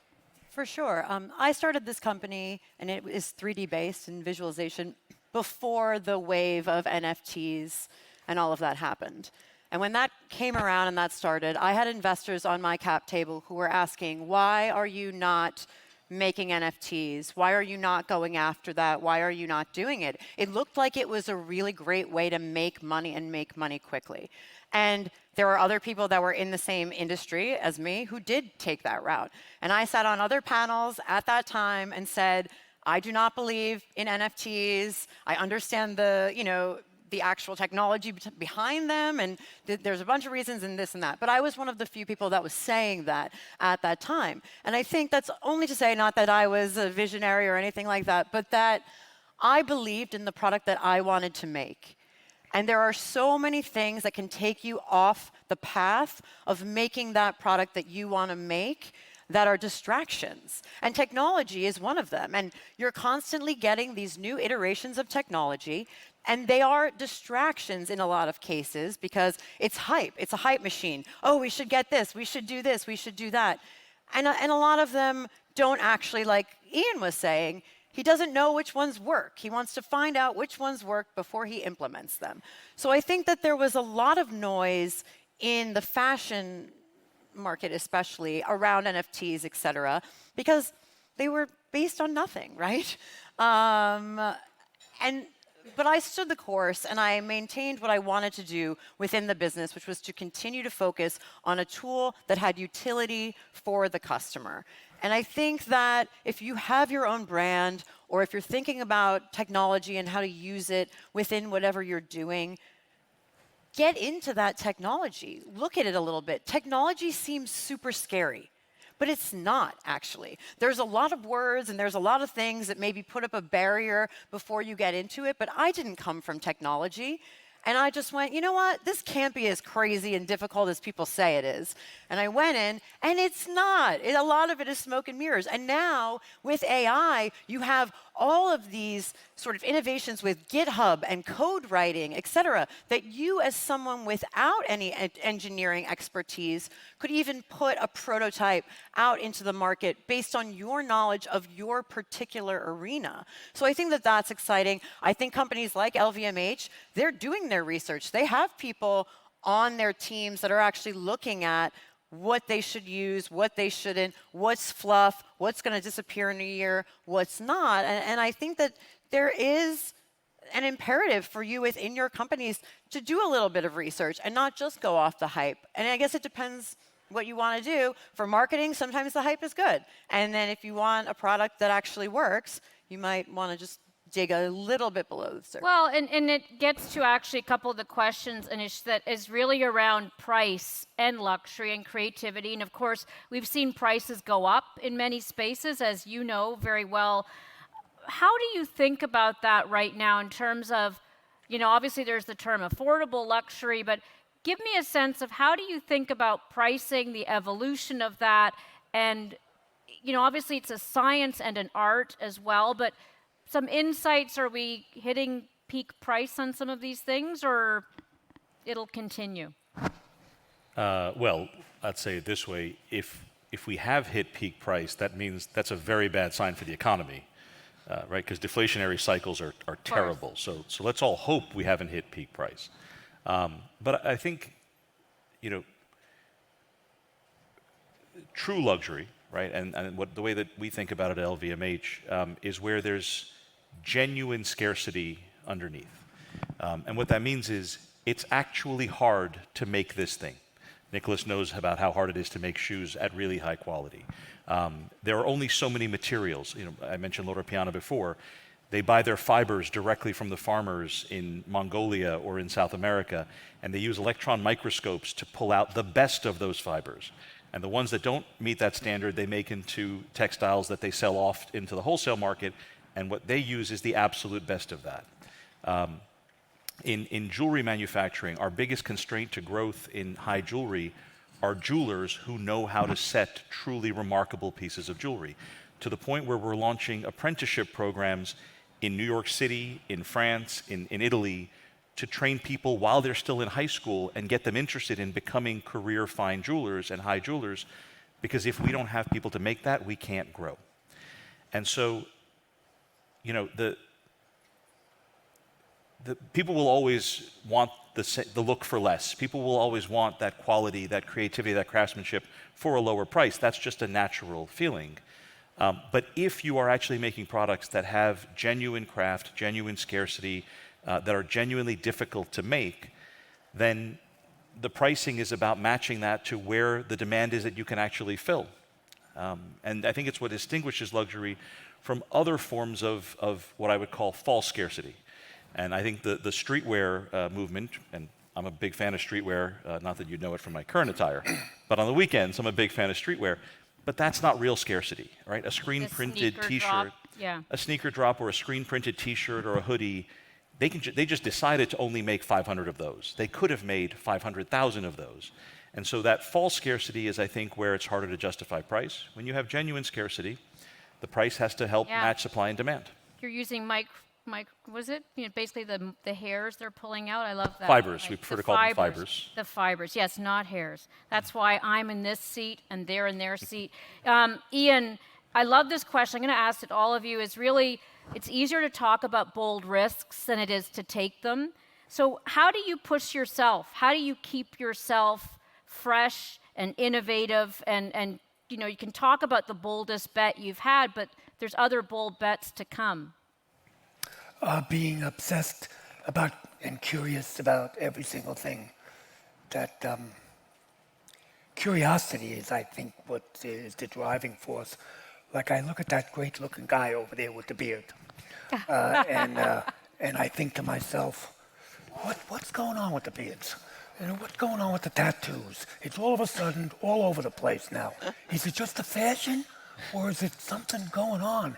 For sure. I started this company, and it is 3D based in visualization before the wave of NFTs and all of that happened. And when that came around and that started, I had investors on my cap table who were asking, why are you not making NFTs? Why are you not going after that? Why are you not doing it? It looked like it was a really great way to make money and make money quickly. And there were other people that were in the same industry as me who did take that route. And I sat on other panels at that time and said, I do not believe in NFTs. I understand the actual technology behind them, and there's a bunch of reasons and this and that. But I was one of the few people that was saying that at that time. And I think that's only to say, not that I was a visionary or anything like that, but that I believed in the product that I wanted to make. And there are so many things that can take you off the path of making that product that you want to make that are distractions. And technology is one of them. And you're constantly getting these new iterations of technology, and they are distractions in a lot of cases because it's hype. It's a hype machine. Oh, we should get this. We should do this. We should do that. And a lot of them don't actually, like Ian was saying, he doesn't know which ones work. He wants to find out which ones work before he implements them. So I think that there was a lot of noise in the fashion market, especially around NFTs, et cetera, because they were based on nothing, right? But I stood the course, and I maintained what I wanted to do within the business, which was to continue to focus on a tool that had utility for the customer. And I think that if you have your own brand, or if you're thinking about technology and how to use it within whatever you're doing, get into that technology. Look at it a little bit. Technology seems super scary, but it's not, actually. There's a lot of words and there's a lot of things that maybe put up a barrier before you get into it, but I didn't come from technology. And I just went, you know what? This can't be as crazy and difficult as people say it is. And I went in, and it's not. A lot of it is smoke and mirrors. And now, with AI, you have all of these sort of innovations with GitHub and code writing, et cetera, that you, as someone without any engineering expertise, could even put a prototype out into the market based on your knowledge of your particular arena. So I think that that's exciting. I think companies like LVMH, they're doing their research. They have people on their teams that are actually looking at what they should use, what they shouldn't, what's fluff, what's going to disappear in a year, what's not. And I think that there is an imperative for you within your companies to do a little bit of research and not just go off the hype. And I guess it depends what you want to do. For marketing, sometimes the hype is good. And then if you want a product that actually works, you might want to just dig a little bit below the surface. Well, and it gets to actually a couple of the questions, Anish, that is really around price and luxury and creativity. And of course, we've seen prices go up in many spaces, as you know very well. How do you think about that right now in terms of, obviously there's the term affordable luxury, but give me a sense of how do you think about pricing, the evolution of that, and, obviously it's a science and an art as well, but some insights, are we hitting peak price on some of these things, or it'll continue? Well, I'd say it this way, if we have hit peak price, that means that's a very bad sign for the economy. Right, because deflationary cycles are terrible. So let's all hope we haven't hit peak price. But I think, true luxury, right, and the way that we think about it at LVMH is where there's genuine scarcity underneath. And what that means is it's actually hard to make this thing. Nicholas knows about how hard it is to make shoes at really high quality. There are only so many materials. I mentioned Loro Piana before. They buy their fibers directly from the farmers in Mongolia or in South America, and they use electron microscopes to pull out the best of those fibers. And the ones that don't meet that standard, they make into textiles that they sell off into the wholesale market, and what they use is the absolute best of that. In jewelry manufacturing, our biggest constraint to growth in high jewelry are jewelers who know how to set truly remarkable pieces of jewelry, to the point where we're launching apprenticeship programs in New York City, in France, in Italy, to train people while they're still in high school and get them interested in becoming career fine jewelers and high jewelers, because if we don't have people to make that, we can't grow. And so, the people will always want the look for less. People will always want that quality, that creativity, that craftsmanship for a lower price. That's just a natural feeling. But if you are actually making products that have genuine craft, genuine scarcity, that are genuinely difficult to make, then the pricing is about matching that to where the demand is that you can actually fill. And I think it's what distinguishes luxury from other forms of what I would call false scarcity. And I think the streetwear movement, and I'm a big fan of streetwear, not that you'd know it from my current attire, but on the weekends I'm a big fan of streetwear. But that's not real scarcity, right? A screen-printed T-shirt, a sneaker drop, or a screen-printed T-shirt or a hoodie, they just decided to only make 500 of those. They could have made 500,000 of those. And so that false scarcity is, I think, where it's harder to justify price. When you have genuine scarcity, the price has to help match supply and demand. You're using was it? Basically the hairs they're pulling out. I love that. Fibers. We prefer to call them fibers. The fibers, yes, not hairs. That's why I'm in this seat and they're in their seat. Ian, I love this question. I'm going to ask it to all of you. It's easier to talk about bold risks than it is to take them. So how do you push yourself? How do you keep yourself fresh and innovative? And you can talk about the boldest bet you've had, but there's other bold bets to come. Being obsessed about and curious about every single thing. That curiosity is, I think, what is the driving force. Like, I look at that great-looking guy over there with the beard, and I think to myself, what's going on with the beards? What's going on with the tattoos? It's all of a sudden all over the place now. Is it just a fashion, or is it something going on?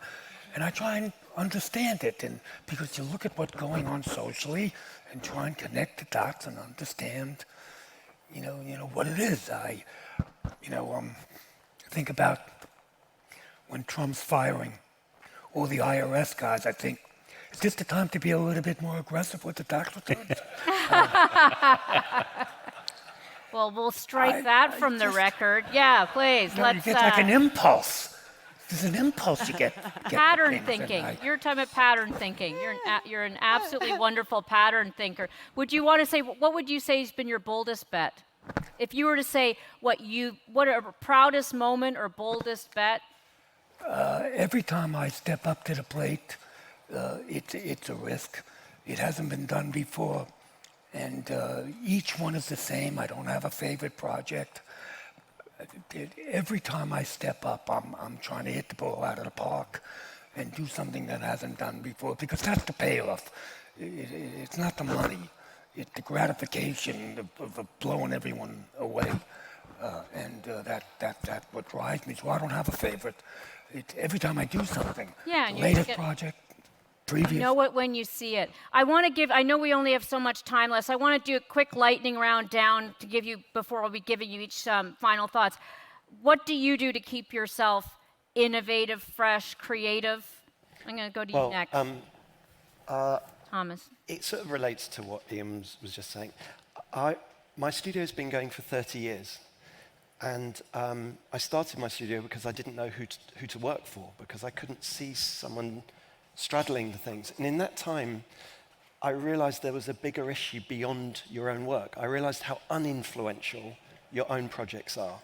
And I try and understand it, and because you look at what's going on socially and try and connect the dots and understand, what it is. I think about when Trump's firing all the IRS guys. I think, is this the time to be a little bit more aggressive with the tax returns? Well, we'll strike that from the record. Yeah, please. You get like an impulse. There's an impulse you get Pattern things, and thinking. You're talking about pattern thinking. You're an absolutely wonderful pattern thinker. Would you want to say, what would you say has been your boldest bet? If you were to say what a proudest moment or boldest bet? Every time I step up to the plate, it's a risk. It hasn't been done before, and each one is the same. I don't have a favorite project. Every time I step up, I'm trying to hit the ball out of the park and do something that hasn't done before, because that's the payoff. It's not the money. It's the gratification of blowing everyone away. And that's what drives me. So I don't have a favorite. Every time I do something, and latest project, previous. You know it when you see it. I know we only have so much time left, so I want to do a quick lightning round down to give you, before we'll be giving you each final thoughts. What do you do to keep yourself innovative, fresh, creative? I'm going to go to you next. Thomas. It sort of relates to what Ian was just saying. My studio's been going for 30 years. And I started my studio because I didn't know who to work for, because I couldn't see someone straddling the things. And in that time, I realized there was a bigger issue beyond your own work. I realized how uninfluential your own projects are.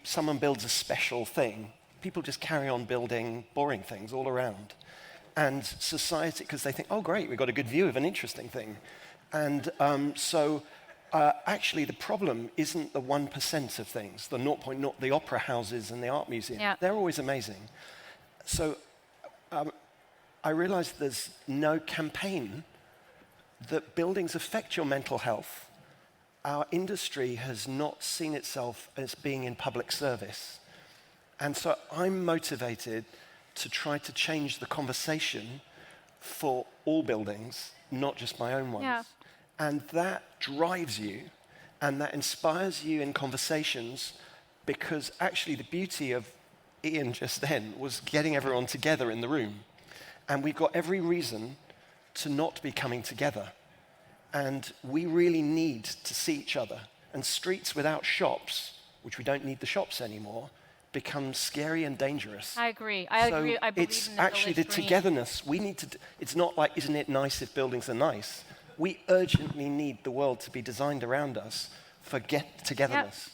Someone builds a special thing, people just carry on building boring things all around. And society, because they think, oh great, we've got a good view of an interesting thing. And actually, the problem isn't the 1% of things, the 0.0, the opera houses and the art museum. Yeah. They're always amazing. So I realized there's no campaign that buildings affect your mental health. Our industry has not seen itself as being in public service. And so I'm motivated to try to change the conversation for all buildings, not just my own ones. Yeah. And that drives you, and that inspires you in conversations, because actually the beauty of Ian just then was getting everyone together in the room. And we've got every reason to not be coming together. And we really need to see each other. And streets without shops, which we don't need the shops anymore, become scary and dangerous. I agree. I agree. I believe it's in the actually the village green. togetherness. We need to. It's not like, isn't it nice if buildings are nice? We urgently need the world to be designed around us for togetherness.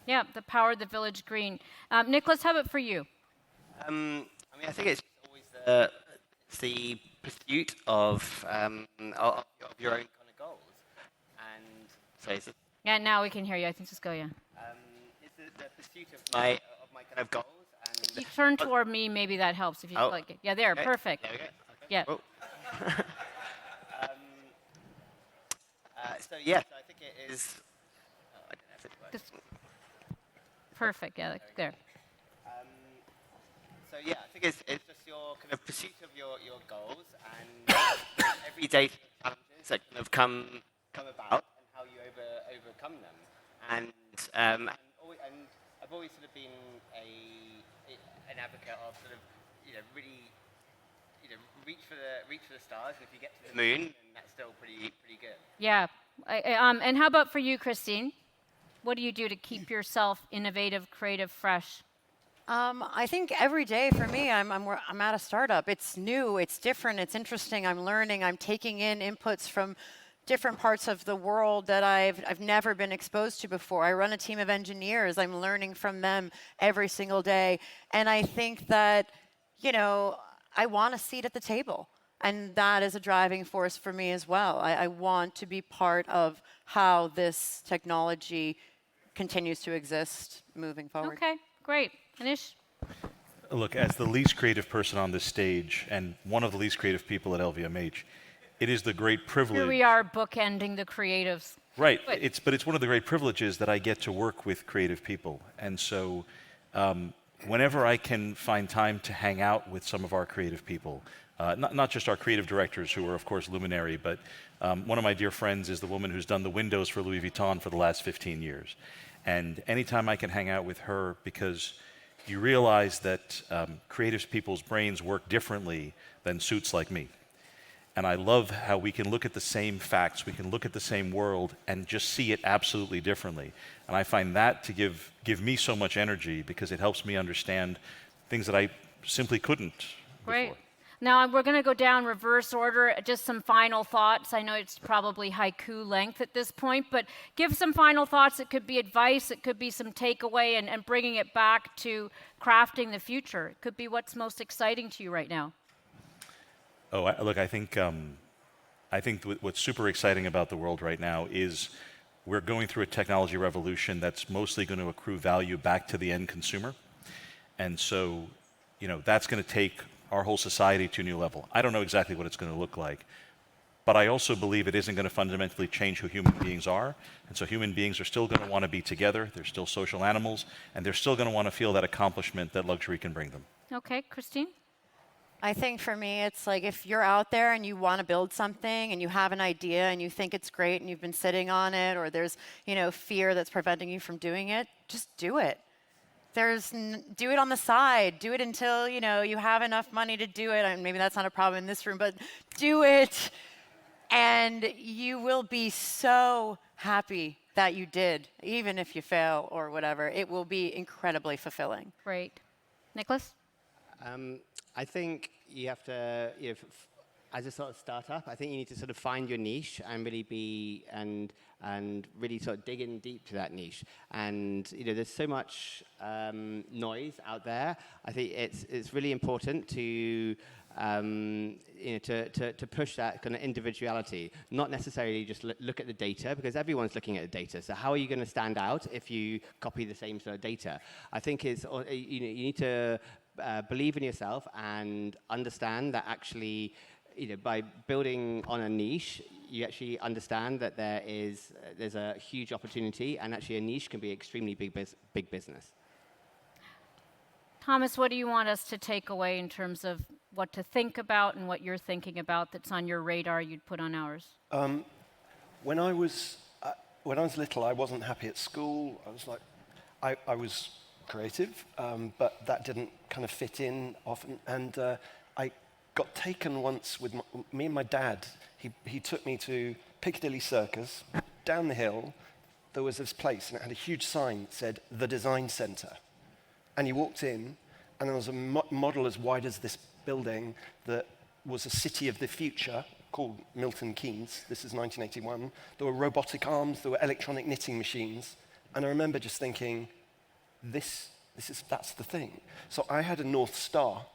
Yeah, the power of the village green. Nicholas, how about for you? I mean, I think it's always the pursuit of your own kind of goals. And so it's Now we can hear you. I think just go, yeah. it's the pursuit of my kind of goals. And If you turn toward me, maybe that helps. If you like it. Yeah, there, okay. perfect. There we go. Okay. Yeah. Cool. So yes, I think it is. I don't know if it works. Perfect. Yeah, there. So yeah, I think it's just your kind of pursuit of your goals and everyday challenges that kind of come about, and how you overcome them. And I've always sort of been an advocate of sort of really reach for the stars. And if you get to the moon, then that's still pretty good. Yeah. And how about for you, Christine? What do you do to keep yourself innovative, creative, fresh? I think every day for me, I'm at a startup. It's new, it's different, it's interesting. I'm learning. I'm taking in inputs from different parts of the world that I've never been exposed to before. I run a team of engineers. I'm learning from them every single day, and I think that I want a seat at the table. And that is a driving force for me as well. I want to be part of how this technology continues to exist moving forward. Okay, great. Anish? Look, as the least creative person on this stage, and one of the least creative people at LVMH, it is the great privilege. Here we are bookending the creatives. Right. But it's one of the great privileges that I get to work with creative people. And so whenever I can find time to hang out with some of our creative people, not just our creative directors, who are, of course, luminary, but one of my dear friends is the woman who's done the windows for Louis Vuitton for the last 15 years. And anytime I can hang out with her, because you realize that creative people's brains work differently than suits like me. And I love how we can look at the same facts, we can look at the same world and just see it absolutely differently. And I find that to give me so much energy because it helps me understand things that I simply couldn't Great. before. Now we're going to go down reverse order. Just some final thoughts. I know it's probably haiku length at this point, but give some final thoughts. It could be advice, it could be some takeaway, and bringing it back to crafting the future. It could be what's most exciting to you right now. Oh, look, I think what's super exciting about the world right now is we're going through a technology revolution that's mostly going to accrue value back to the end consumer. And so, that's going to take our whole society to a new level. I don't know exactly what it's going to look like, but I also believe it isn't going to fundamentally change who human beings are. And so human beings are still going to want to be together, they're still social animals, and they're still going to want to feel that accomplishment that luxury can bring them. Okay, Christine? I think for me, it's like if you're out there and you want to build something and you have an idea and you think it's great and you've been sitting on it, or there's, fear that's preventing you from doing it, just do it. Do it on the side. Do it until, you have enough money to do it. And maybe that's not a problem in this room, but do it. And you will be so happy that you did, even if you fail or whatever. It will be incredibly fulfilling. Great. Nicholas? I think you have to, as a sort of startup, I think you need to sort of find your niche and really really sort of dig in deep to that niche. And there's so much noise out there. I think it's really important to to push that kind of individuality, not necessarily just look at the data, because everyone's looking at the data. So how are you going to stand out if you copy the same sort of data? I think you need to believe in yourself and understand that actually, by building on a niche, you actually understand that there's a huge opportunity, and actually a niche can be extremely big business. Thomas, what do you want us to take away in terms of what to think about and what you're thinking about that's on your radar you'd put on ours? When I was little, I wasn't happy at school. I was creative, but that didn't kind of fit in often. And I got taken once with me and my dad. He took me to Piccadilly Circus. Down the hill, there was this place, and it had a huge sign that said, "The Design Centre." And you walked in, and there was a model as wide as this building that was a city of the future called Milton Keynes. This is 1981. There were robotic arms, there were electronic knitting machines. And I remember just thinking, that's the thing. So I had a North Star.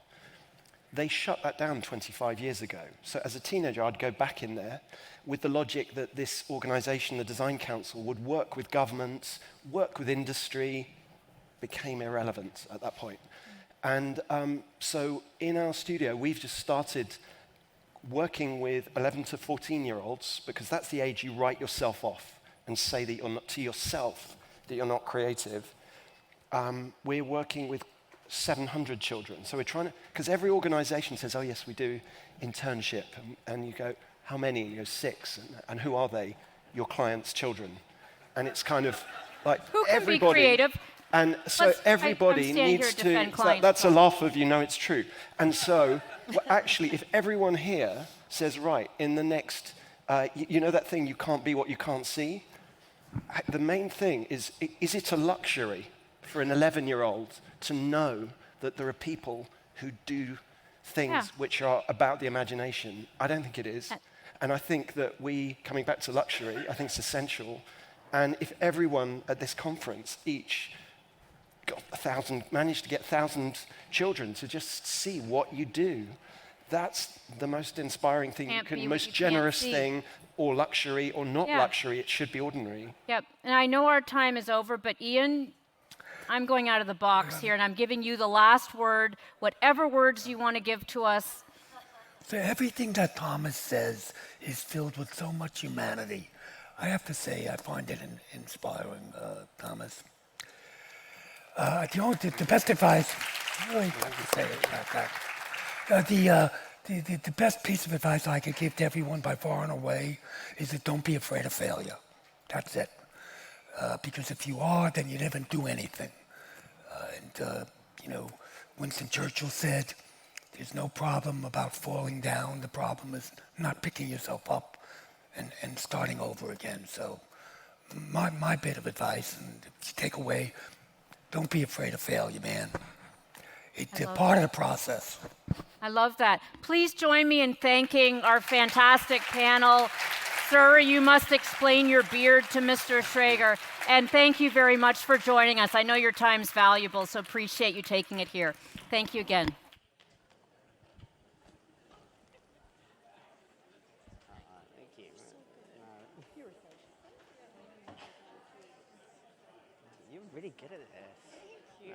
They shut that down 25 years ago. So as a teenager, I'd go back in there with the logic that this organization, the Design Council, would work with governments, work with industry, became irrelevant at that point. And so in our studio, we've just started working with 11 to 14-year-olds, because that's the age you write yourself off and say that you're not, to yourself, that you're not creative. We're working with 700 children. So we're trying to, because every organization says, oh yes, we do internship. And you go, how many? And you go, 6. And who are they? Your clients' children. And it's kind of like who can everybody. Be creative? And so everybody needs to, that's a laugh of, it's true. And so actually, if everyone here says, right, in the next, that thing, you can't be what you can't see? The main thing is it a luxury for an 11-year-old to know that there are people who do things which are about the imagination? I don't think it is. And I think that coming back to luxury, I think it's essential. And if everyone at this conference each managed to get 1,000 children to just see what you do, that's the most inspiring thing, most generous thing, or luxury or not luxury. It should be ordinary. Yep. And I know our time is over, but Ian, I'm going out of the box here, and I'm giving you the last word, whatever words you want to give to us. So everything that Thomas says is filled with so much humanity. I have to say, I find it inspiring, Thomas. The best advice, I really have to say it like that. The best piece of advice I could give to everyone by far and away is that don't be afraid of failure. That's it. Because if you are, then you never do anything. Winston Churchill said, There's no problem about falling down. The problem is not picking yourself up and starting over again. So my bit of advice and take away, don't be afraid of failure, man. It's a part of the process. I love that. Please join me in thanking our fantastic panel. Sir, you must explain your beard to Mr. Schrager. And thank you very much for joining us. I know your time's valuable, so appreciate you taking it here. Thank you again. You're really good at this. Thank you.